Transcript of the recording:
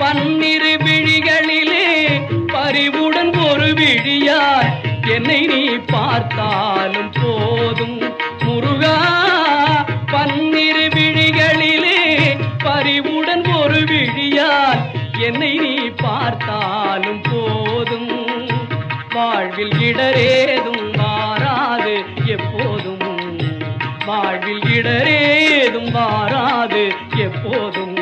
பன்னிரு விழிகளிலே பரிவுடன் ஒரு விழியாய் என்னை நீ பார்த்தாலும் போதும் முருகா. பன்னிரு விழிகளிலே பரிவுடன் ஒரு விழியாய் என்னை நீ பார்த்தாலும் போதும். வாழ்வில் இடரேதும் மாறாது எப்போதும், வாழ்வில் இடரேதும் மாறாது எப்போதும்.